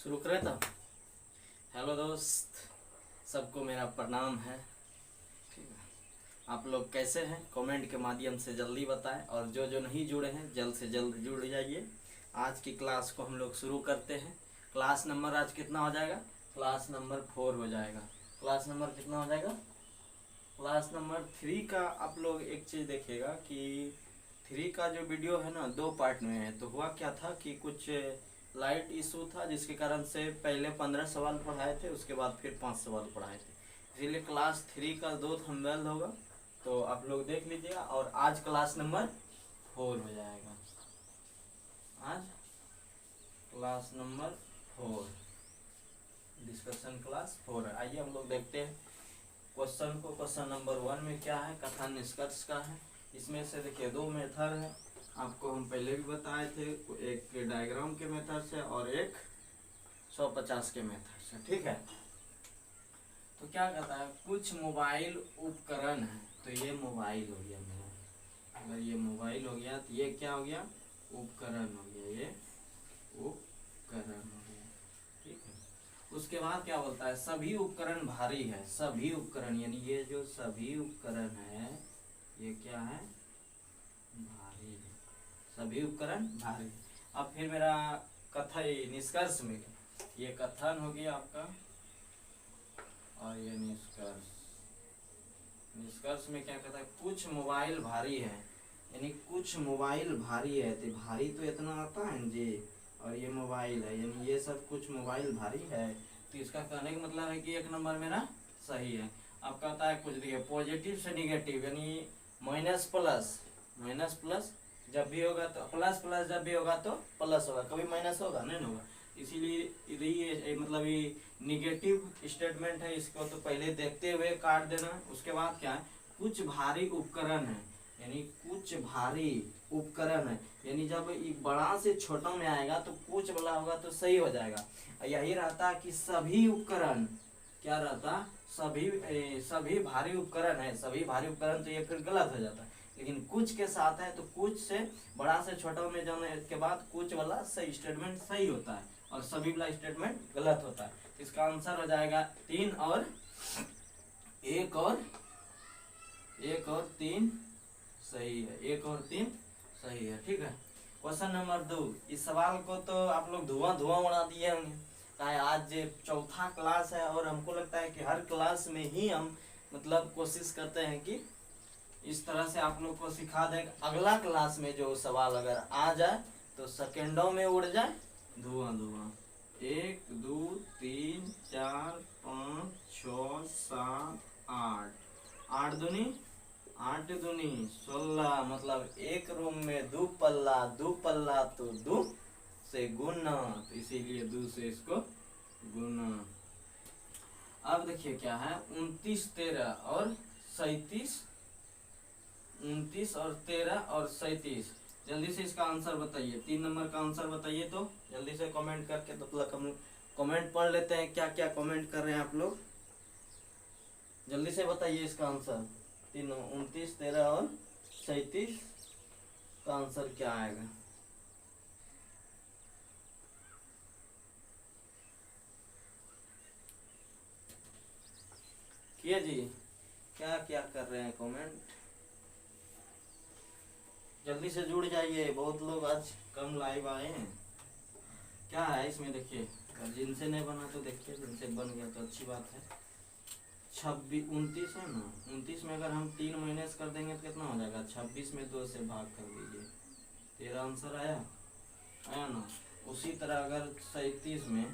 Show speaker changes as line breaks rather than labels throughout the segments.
शुरू करें तो। हेलो दोस्त, सबको मेरा प्रणाम है। ठीक है, आप लोग कैसे हैं? कमेंट के माध्यम से जल्दी बताएं, और जो जो नहीं जुड़े हैं जल्द से जल्द जुड़ जाइए। आज की क्लास को हम लोग शुरू करते हैं। क्लास नंबर आज कितना हो जाएगा? क्लास नंबर 4 हो जाएगा। क्लास नंबर कितना हो जाएगा? क्लास नंबर 3 का आप लोग एक चीज़ देखिएगा कि 3 का जो वीडियो है ना, 2 पार्ट में है। तो हुआ क्या था कि कुछ लाइट इशू था, जिसके कारण से पहले 15 सवाल पढ़ाए थे, उसके बाद फिर 5 सवाल पढ़ाए थे। इसीलिए क्लास 3 का 2 थंबनेल होगा, तो आप लोग देख लीजिएगा। और आज क्लास नंबर 4 हो जाएगा। आज क्लास नंबर 4, डिस्कशन क्लास 4 है। आइए हम लोग देखते हैं क्वेश्चन को। क्वेश्चन नंबर 1 में क्या है? कथन निष्कर्ष का है। इसमें से देखिए 2 मेथड है, आपको हम पहले भी बताए थे। एक डायग्राम के मेथड से और एक 150 के मेथड से। ठीक है, तो क्या कहता है? कुछ मोबाइल उपकरण है। तो ये मोबाइल हो गया मेरा, अगर ये मोबाइल हो गया तो ये क्या हो गया? उपकरण हो गया, ये उपकरण हो गया। ठीक है, उसके बाद क्या बोलता है? सभी उपकरण भारी है। सभी उपकरण यानी ये जो सभी उपकरण है, ये क्या है? भारी है। सभी उपकरण भारी है। अब फिर मेरा कथन निष्कर्ष में, ये कथन हो गया आपका, और ये निष्कर्ष। निष्कर्ष में क्या कहता है? कुछ मोबाइल भारी है, यानी कुछ मोबाइल भारी है। तो भारी तो इतना आता है जी, और ये मोबाइल है, यानी ये सब कुछ मोबाइल भारी है। तो इसका कहने का मतलब है कि 1 नंबर मेरा सही है। अब कहता है कुछ देखिए पॉजिटिव से निगेटिव, यानी माइनस प्लस, माइनस प्लस जब भी होगा तो प्लस, प्लस जब भी होगा तो प्लस होगा, कभी माइनस होगा नहीं होगा। इसीलिए ये मतलब ये निगेटिव स्टेटमेंट है। इसको तो पहले देखते हुए काट देना। उसके बाद क्या है? कुछ भारी उपकरण है, यानी कुछ भारी उपकरण है, यानी जब ये बड़ा से छोटा में आएगा तो कुछ वाला होगा तो सही हो जाएगा। यही रहता कि सभी उपकरण, क्या रहता? सभी भारी उपकरण है। सभी भारी उपकरण तो ये फिर गलत हो जाता है, लेकिन कुछ के साथ है तो कुछ से बड़ा से छोटा में जाने के बाद कुछ वाला सही स्टेटमेंट सही होता है, और सभी वाला स्टेटमेंट गलत होता है। इसका आंसर हो जाएगा 3 और 1 और 3 सही है। 1 और 3 सही है। ठीक है, क्वेश्चन नंबर 2। इस सवाल को तो आप लोग धुआं धुआं उड़ा दिए होंगे। आज 4था क्लास है, और हमको लगता है कि हर क्लास में ही हम मतलब कोशिश करते हैं कि इस तरह से आप लोग को सिखा दें। अगला क्लास में जो सवाल अगर आ जाए तो सेकेंडों में उड़ जाए धुआं धुआं। 1 2 3 4 5 6 7 8, 8 दूनी 16, मतलब एक रूम में 2 पल्ला, 2 पल्ला तो 2 से गुना, तो इसीलिए 2 से इसको गुना। अब देखिए क्या है? 29 13 और 37, 29 और 13 और 37। जल्दी से इसका आंसर बताइए। 3 नंबर का आंसर बताइए, तो जल्दी से कमेंट करके। तो मतलब हम कमेंट पढ़ लेते हैं, क्या क्या कमेंट कर रहे हैं आप लोग। जल्दी से बताइए इसका आंसर। 3 29 13 और 37 का आंसर क्या आएगा? किए जी, क्या क्या कर रहे हैं कमेंट? जल्दी से जुड़ जाइए, बहुत लोग आज कम लाइव आए हैं। क्या है इसमें देखिए, जिनसे नहीं बना तो देखिए, जिनसे बन गया तो अच्छी बात है। 26 29 है ना, 29 में अगर हम 3 माइनस कर देंगे तो कितना हो जाएगा? 26 में 2 से भाग कर दीजिए, तेरा आंसर आया ना। उसी तरह अगर 37 में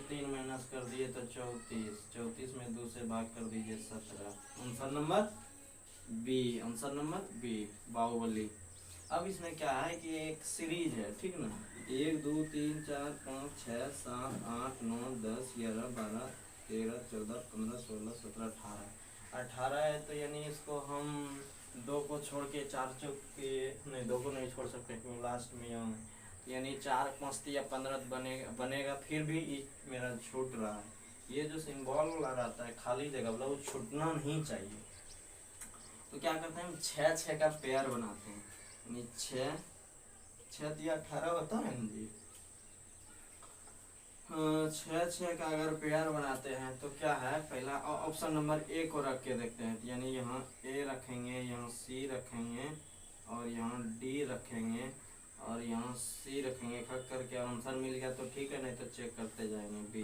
3 माइनस कर दिए तो 34 में 2 से भाग कर दीजिए 17। Answer number B, answer number B, Baahubali. अब इसमें क्या है कि एक सीरीज है, ठीक ना। 1 2 3 4 5 6 7 8 9 10 11 12 13 14 15 16 17 18 है। तो यानी इसको हम 2 को छोड़ के 4 चौक के नहीं, 2 को नहीं छोड़ सकते क्योंकि लास्ट में यहाँ है। यानी 4 5 या 15 बनेगा। फिर भी मेरा छूट रहा है। ये जो सिंबल वाला रहता है खाली जगह वाला, वो छूटना नहीं चाहिए। तो क्या करते हैं हम 6 6 का पेयर बनाते हैं, यानी 6 6 18 होता है ना जी। छः छः का अगर पेयर बनाते हैं तो क्या है, पहला ऑप्शन नंबर ए को रख के देखते हैं। यानी यहाँ ए रखेंगे, यहाँ सी रखेंगे और यहाँ डी रखेंगे और यहाँ सी रखेंगे। खट करके आंसर मिल गया तो ठीक है, नहीं तो चेक करते जाएंगे बी।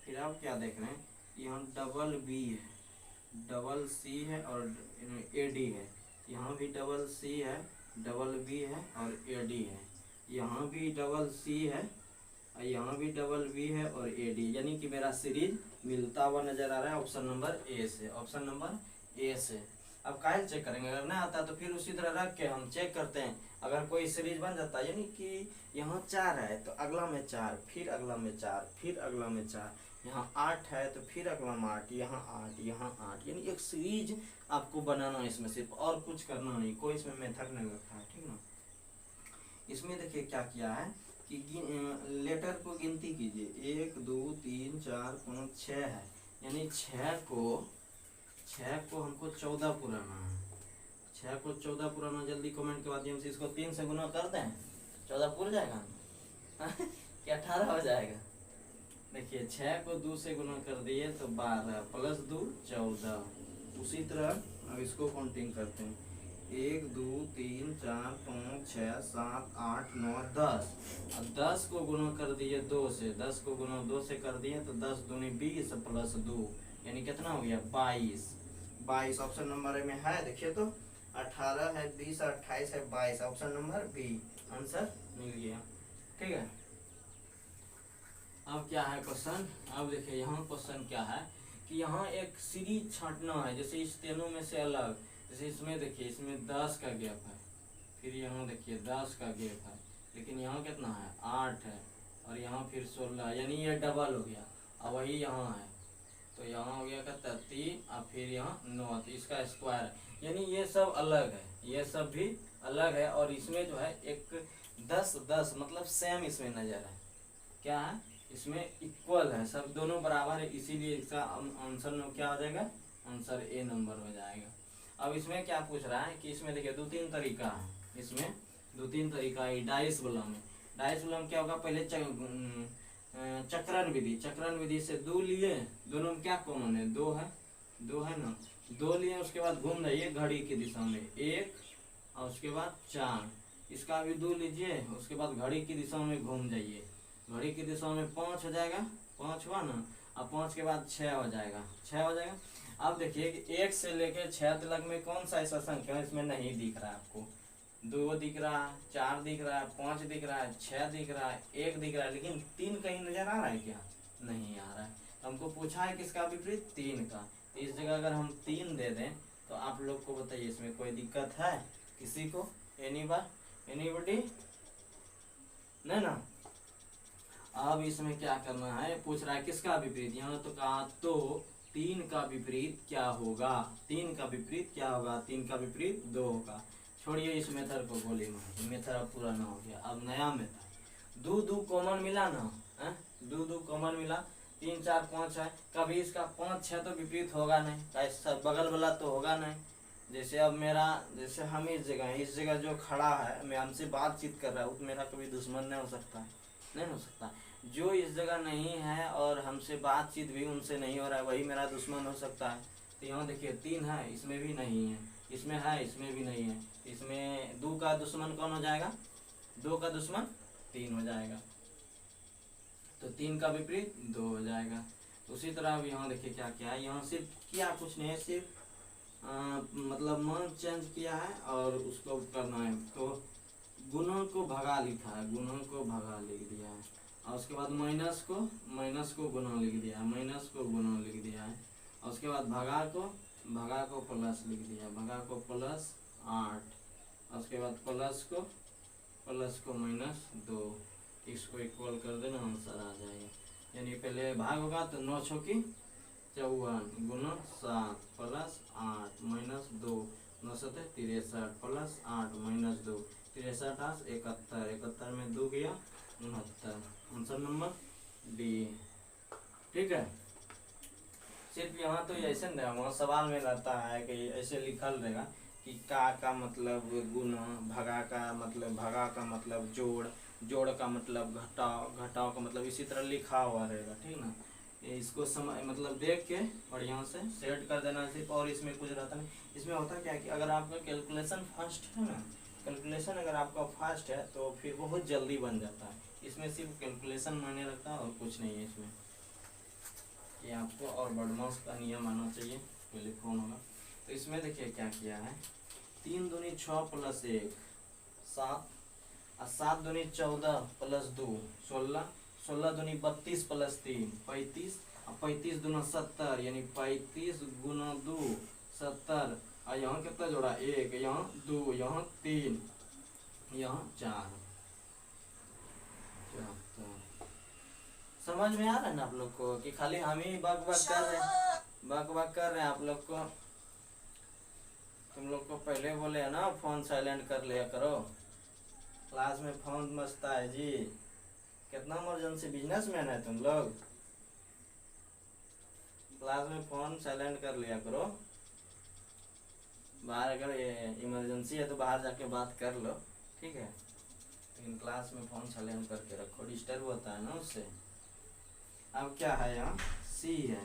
फिर आप क्या देख रहे हैं, यहाँ डबल बी है, डबल सी है और ए डी है। यहाँ भी डबल सी है, डबल बी है और ए डी है। यहाँ भी डबल सी है, यहाँ भी डबल बी है और ए डी। यानी कि मेरा सीरीज मिलता हुआ नजर आ रहा है ऑप्शन नंबर ए से, ऑप्शन नंबर ए से। अब काहे चेक करेंगे, अगर नहीं आता तो फिर उसी तरह रख के हम चेक करते हैं। अगर कोई सीरीज बन जाता है, यानी कि यहाँ 4 है तो अगला में 4, फिर अगला में 4, फिर अगला में 4, यहाँ 8 है तो फिर अगला में 8, यहाँ 8, यहाँ 8। यानी एक सीरीज आपको बनाना है इसमें, सिर्फ और कुछ करना नहीं, कोई इसमें मेथड नहीं लगता है, ठीक ना। इसमें देखिए क्या किया है कि लेटर को गिनती कीजिए, 1 2 3 4 5 6 है। यानी 6 को हमको 14 पुराना है, 6 को 14 पुराना। जल्दी कमेंट के माध्यम से इसको 3 से गुना कर दें, 14 पूरा जाएगा क्या 18 हो जाएगा। देखिए 6 को 2 से गुना कर दिए तो 12 प्लस 2 14। उसी तरह अब इसको काउंटिंग करते हैं, 1 2 3 4 5 6 7 8 9 10। अब 10 को गुना कर दिए 2 से, 10 को गुना 2 से कर दिए तो 10 दूनी 20 प्लस 2, यानी कितना हो गया 22। 22 ऑप्शन नंबर में है, देखिए तो 18 है, 20 28 है, 22 ऑप्शन नंबर बी आंसर मिल गया, ठीक है। अब क्या है क्वेश्चन, अब देखिए यहाँ क्वेश्चन क्या है कि यहाँ एक सीरीज छांटना है, जैसे इस तीनों में से अलग। जैसे इसमें देखिए, इसमें 10 का गैप है, फिर यहाँ देखिए 10 का गैप है, लेकिन यहाँ कितना है 8 है और यहाँ फिर 16, यानी ये डबल हो गया। अब वही यहाँ है तो यहाँ हो गया कितना 3 और फिर यहाँ 9, तो इसका स्क्वायर है। यानी ये सब अलग है, ये सब भी अलग है। और इसमें जो है एक 10 10 मतलब सेम इसमें नजर है, क्या है इसमें इक्वल है, सब दोनों बराबर है, इसीलिए इसका आंसर क्या हो जाएगा, आंसर ए नंबर हो जाएगा। अब इसमें क्या पूछ रहा है कि इसमें देखिए 2-3 तरीका है, इसमें 2-3 तरीका है डाइस वाला में। डाइस वाला में क्या होगा, पहले चक्रण विधि, चक्रण विधि से 2 लिए, दोनों में क्या कॉमन है 2 है, 2 है ना, 2 लिए, उसके बाद घूम जाइए घड़ी की दिशा में 1 और उसके बाद 4, इसका भी 2 लीजिए, उसके बाद घड़ी की दिशा में घूम जाइए, घड़ी की दिशा में 5 हो जाएगा, 5 हुआ ना। अब 5 के बाद 6 हो जाएगा, 6 हो जाएगा। अब देखिए कि 1 से लेकर 6 तक में कौन सा ऐसा संख्या इसमें नहीं दिख रहा है आपको, 2 दिख रहा है, 4 दिख रहा है, 5 दिख रहा है, 6 दिख रहा है, 1 दिख रहा है, लेकिन 3 कहीं नजर आ रहा है क्या, नहीं आ रहा है। तो हमको पूछा है किसका विपरीत 3 का, तो इस जगह अगर हम 3 दे दें तो आप लोग को बताइए इसमें कोई दिक्कत है किसी को, एनीबॉडी नहीं ना। अब इसमें क्या करना है, पूछ रहा है किसका विपरीत, यहाँ तो कहा तो 3 का विपरीत क्या होगा, 3 का विपरीत क्या होगा, 3 का विपरीत 2 होगा। छोड़िए इस मेथड को, गोली मार, मेथड अब पुराना हो गया, अब नया मेथड। 2 कॉमन मिला ना, 2 कॉमन मिला, 3 4 5 है, कभी इसका 5 6 तो विपरीत होगा नहीं, ऐसा बगल वाला तो होगा नहीं। जैसे अब मेरा, जैसे हम इस जगह जो खड़ा है, मैं हमसे बातचीत कर रहा हूँ, तो मेरा कभी दुश्मन नहीं हो सकता है, नहीं हो सकता। जो इस जगह नहीं है और हमसे बातचीत भी उनसे नहीं हो रहा है, वही मेरा दुश्मन हो सकता है। तो यहाँ देखिए 3 है, इसमें भी नहीं है, इसमें है, इसमें भी नहीं है, इसमें 2 का दुश्मन कौन हो जाएगा, 2 का दुश्मन 3 हो जाएगा, तो 3 का विपरीत 2 हो जाएगा। उसी तरह अब यहाँ देखिए क्या क्या है, यहाँ सिर्फ क्या कुछ नहीं है, सिर्फ मतलब मान चेंज किया है और उसको करना है। तो गुणों को भगा लिखा है, गुणों को भगा लिख दिया है, और उसके बाद माइनस को गुना लिख दिया है, माइनस को गुना लिख दिया है, और उसके बाद भगा को प्लस लिख दिया, भगा को प्लस 8, और उसके बाद प्लस को -2, इसको इक्वल कर देना, आंसर आ जाएगा। यानी पहले भाग होगा तो 9 छक्की 54 गुना 7 प्लस 8 -2, 9 7 63 प्लस 8 -2, 63 71, 71 में 2 गया 69, आंसर नंबर डी, ठीक है। सिर्फ यहाँ तो ऐसे नहीं, वहाँ सवाल में रहता है कि ऐसे लिखल रहेगा कि का मतलब गुना, भगा का मतलब जोड़, जोड़ का मतलब घटाव, घटाव का मतलब इसी तरह लिखा हुआ रहेगा, ठीक ना। इसको समय मतलब देख के बढ़िया से सेट कर देना सिर्फ, और इसमें कुछ रहता नहीं। इसमें होता क्या है कि अगर आपका कैलकुलेशन फास्ट है ना, कैलकुलेशन अगर आपका फास्ट है तो फिर बहुत जल्दी बन जाता है। इसमें सिर्फ कैलकुलेशन मायने रखता है और कुछ नहीं है इसमें। ये आपको और बड़मास का नियम आना चाहिए, टेलीफोन होगा। तो इसमें देखिए क्या किया है, 3 दूनी 6 प्लस 1 7, और 7 दूनी 14 प्लस 2 16, 16 दूनी 32 प्लस 3 35, और 35 दूना 70, यानी 35 गुना 2 70। और यहाँ कितना जोड़ा, 1, यहाँ 2, यहाँ 3, यहाँ 4। समझ में आ रहा है ना आप लोग को, कि खाली हम ही बक बक कर रहे हैं, बक बक कर रहे हैं आप लोग को। तुम लोग को पहले बोले है ना फोन साइलेंट कर लिया करो, क्लास में फोन बजता है जी। कितना इमरजेंसी बिजनेसमैन है तुम लोग, क्लास में फोन साइलेंट कर लिया करो। बाहर अगर इमरजेंसी है तो बाहर जाके बात कर लो, ठीक है, लेकिन क्लास में फोन साइलेंट करके रखो, डिस्टर्ब होता है ना उससे। अब क्या है, यहाँ सी है,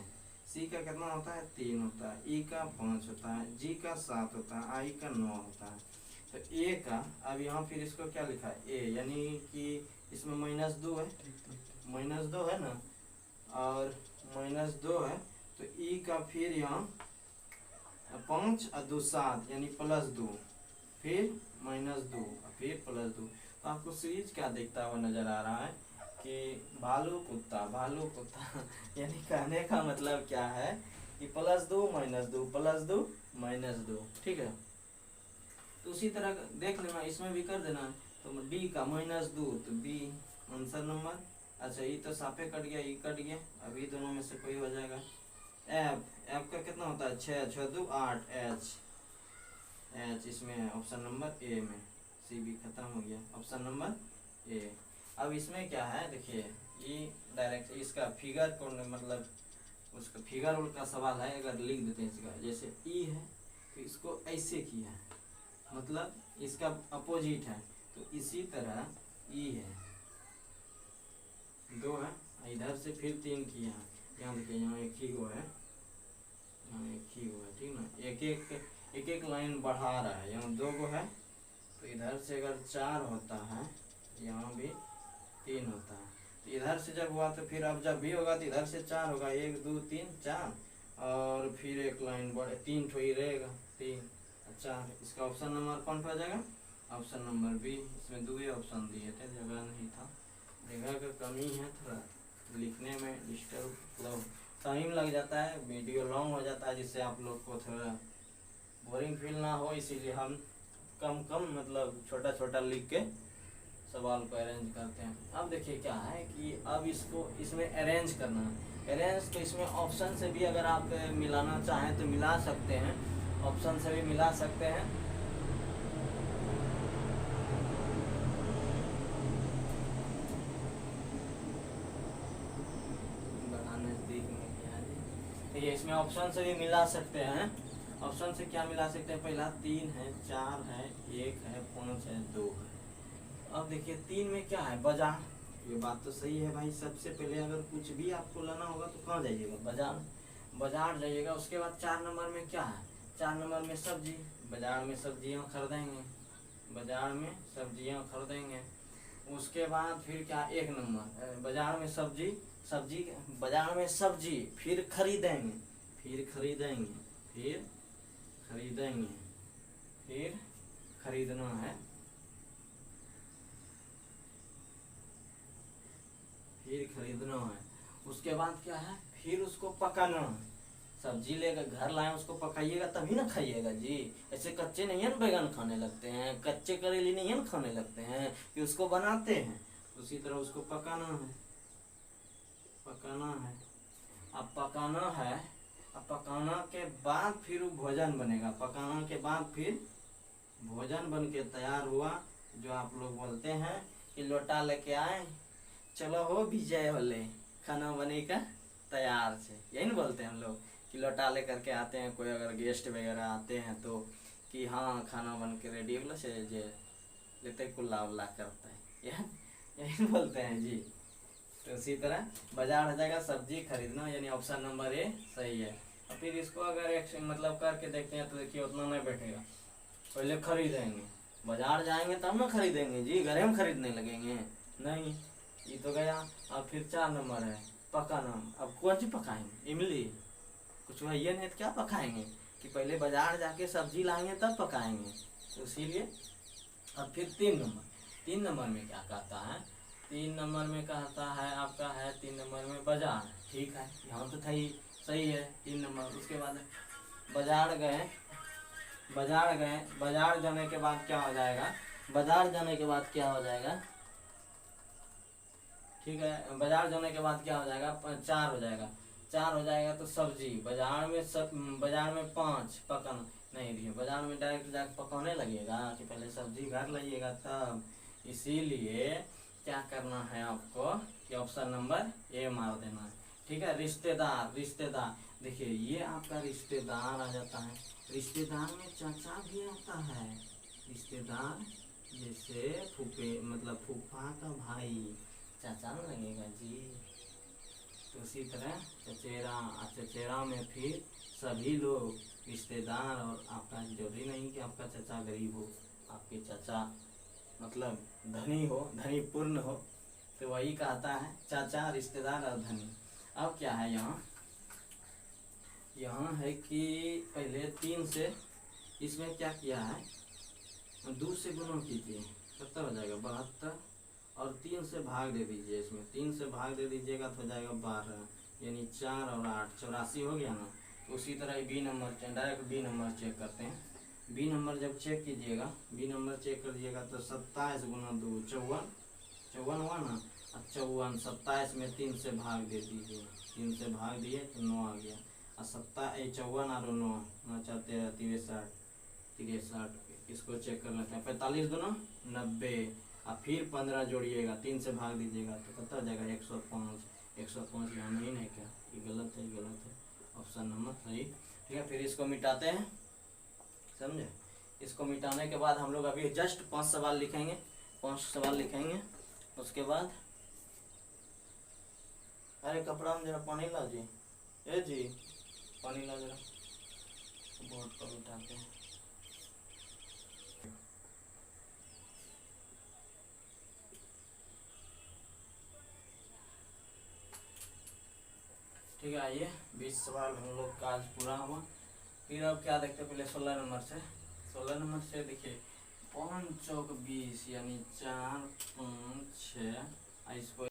सी का कितना होता है, 3 होता है, ई का 5 होता है, जी का 7 होता है, आई का 9 होता है। तो ए का, अब यहाँ फिर इसको क्या लिखा है, ए, यानी कि इसमें -2 है, -2 है ना, और -2 है। तो ई का फिर यहाँ 5 और 2 7, यानी +2, फिर -2, फिर +2। तो आपको सीरीज क्या दिखता हुआ नजर आ रहा है कि भालू कुत्ता, भालू कुत्ता यानी कहने का मतलब क्या है कि +2 -2 +2 -2, ठीक है। तो उसी तरह देख लेना, इसमें भी कर देना। तो डी का -2, तो बी आंसर नंबर। अच्छा, ये तो साफे कट गया, ये कट गया, अभी दोनों में से कोई हो जाएगा। एफ, एफ का कितना होता है, 6 6 2 8, एच, एच इसमें ऑप्शन नंबर ए में। सी भी खत्म हो गया, ऑप्शन नंबर ए। अब इसमें क्या है देखिए, ये डायरेक्ट इसका फिगर कौन, मतलब उसका फिगर का सवाल है, अगर लिख देते हैं इसका, जैसे ई है तो इसको ऐसे किया है, मतलब इसका अपोजिट है। तो इसी तरह ई है, 2 है, इधर से फिर 3 किया है। यहाँ देखिए, यहाँ एक ही गो है, यहाँ एक ही गो है, ठीक ना। एक एक लाइन बढ़ा रहा है, यहाँ 2 गो है, तो इधर से अगर 4 होता है, यहाँ भी 3 होता है। तो इधर से जब हुआ तो फिर अब जब भी होगा तो इधर से 4 होगा, 1 2 3 4, और फिर एक लाइन बढ़े, 3 ठो ही रहेगा, 3 4। इसका ऑप्शन नंबर कौन सा आ जाएगा, ऑप्शन नंबर बी। इसमें 2 ऑप्शन दिए थे, जगह नहीं था, जगह का कमी है, थोड़ा लिखने में डिस्टर्ब, मतलब टाइम लग जाता है, वीडियो लॉन्ग हो जाता है, जिससे आप लोग को थोड़ा बोरिंग फील ना हो, इसीलिए हम कम मतलब छोटा छोटा लिख के सवाल को अरेंज करते हैं। अब देखिए क्या है कि अब इसको इसमें अरेंज करना है, अरेंज तो इसमें ऑप्शन से भी अगर आप मिलाना चाहें तो मिला सकते हैं, ऑप्शन से भी मिला सकते हैं। देखिए इसमें ऑप्शन से भी मिला सकते हैं, ऑप्शन से क्या मिला सकते हैं, पहला 3 है, 4 है, 1 है, 5 है, 2 है। अब देखिए 3 में क्या है, बाजार। ये बात तो सही है भाई, सबसे पहले अगर कुछ भी आपको लाना होगा तो कहाँ जाइएगा, बाजार, बाजार जाइएगा। उसके बाद 4 नंबर में क्या है, 4 नंबर में सब्जी, बाजार में सब्जियां खरीदेंगे, बाजार में सब्जियां खरीदेंगे। उसके बाद फिर क्या, 1 नंबर बाजार में सब्जी, सब्जी बाजार में सब्जी, फिर खरीदेंगे, फिर खरीदेंगे, फिर खरीदेंगे, फिर खरीदना है, फिर खरीदना है। उसके बाद क्या है, फिर उसको पकाना है। सब्जी लेकर घर लाए, उसको पकाइएगा तभी ना खाइएगा जी, ऐसे कच्चे नहीं है ना बैगन खाने लगते हैं, कच्चे करेले नहीं है ना खाने लगते हैं, कि उसको बनाते हैं। उसी तरह उसको पकाना है, पकाना है। अब पकाना है, अब पकाना के बाद फिर भोजन बनेगा, पकाना के बाद फिर भोजन बन के तैयार हुआ, जो आप लोग बोलते हैं कि लोटा लेके आए, चलो हो विजय होले, खाना बनेगा तैयार से, यही ना बोलते हैं हम लोग, कि लौटा ले करके आते हैं, कोई अगर गेस्ट वगैरह आते हैं तो कि हाँ खाना बन के रेडी होगा से जे लेते कुल्ला उल्ला करता है, यह नहीं बोलते हैं जी। तो इसी तरह बाजार हो जाएगा सब्जी खरीदना, यानी ऑप्शन नंबर ए सही है। और फिर इसको अगर मतलब करके देखते हैं तो देखिए उतना नहीं बैठेगा। पहले खरीदेंगे, बाजार जाएंगे तब ना खरीदेंगे जी, घर में खरीदने लगेंगे नहीं। ये तो गया। अब फिर 4 नंबर है पकाना। अब कौन सी पकाएंगे, इमली कुछ वही नहीं तो क्या पकाएंगे, कि पहले बाजार जाके सब्जी लाएंगे तब पकाएंगे, तो इसीलिए। अब फिर 3 नंबर में क्या कहता है, 3 नंबर में कहता है आपका है 3 नंबर में बाजार। ठीक है, यहाँ तो था ही सही है 3 नंबर। उसके बाद बाजार गए, बाजार जाने के बाद क्या हो जाएगा, बाजार जाने के बाद क्या हो जाएगा, ठीक है, बाजार जाने के बाद क्या हो जाएगा, 4 हो जाएगा। 4 हो जाएगा तो सब्जी बाजार में बाजार में 5 पकाना नहीं दिए, बाजार में डायरेक्ट जाकर पकाने लगेगा कि पहले सब्जी घर लाइएगा तब। इसीलिए क्या करना है आपको कि ऑप्शन नंबर ए मार देना है। ठीक है, रिश्तेदार देखिए ये आपका रिश्तेदार आ जाता है। रिश्तेदार में चाचा भी आता है, रिश्तेदार जैसे फूफे मतलब फूफा का भाई चाचा लगेगा जी। तो उसी तरह चचेरा में फिर सभी लोग रिश्तेदार, और आपका जरूरी नहीं कि आपका चचा गरीब हो, आपके चचा मतलब धनी हो, धनी पूर्ण हो, तो वही कहता है चाचा रिश्तेदार और धनी। अब क्या है यहाँ है कि पहले 3 से इसमें क्या किया है, 2 से गुणा कीजिए, कितना हो जाएगा 72, और 3 से भाग दे दीजिए। इसमें 3 से भाग दे दीजिएगा तो हो जाएगा 12, यानी 4 और 8 84 हो गया ना। तो उसी तरह B number direct B number check करते हैं। बी नंबर जब चेक कीजिएगा, बी नंबर चेक करिएगा तो 27 गुना 2 54 हुआ ना। 54 27 में 3 से भाग दे दीजिए, 3 से भाग दिए तो 9 आ गया। और 54 और 9 चाहते 63, इसको चेक कर लेते हैं। 45 गुना 90, और फिर 15 जोड़िएगा, 3 से भाग दीजिएगा तो कितना हो जाएगा 105। 105 यहाँ नहीं है क्या, ये गलत है, गलत है, ऑप्शन नंबर सही। ठीक है, फिर इसको मिटाते हैं, समझे। इसको मिटाने के बाद हम लोग अभी जस्ट 5 सवाल लिखेंगे, 5 सवाल लिखेंगे। उसके बाद अरे कपड़ा में जरा पानी ला जी, ए जी पानी ला जरा, बोर्ड पर उठाते हैं। ठीक है, आइए 20 सवाल हम लोग का आज पूरा हुआ। फिर अब क्या देखते हैं, पहले 16 नंबर से। 16 नंबर से देखिए 5 चौक 20 यानी 4 5 6, इसको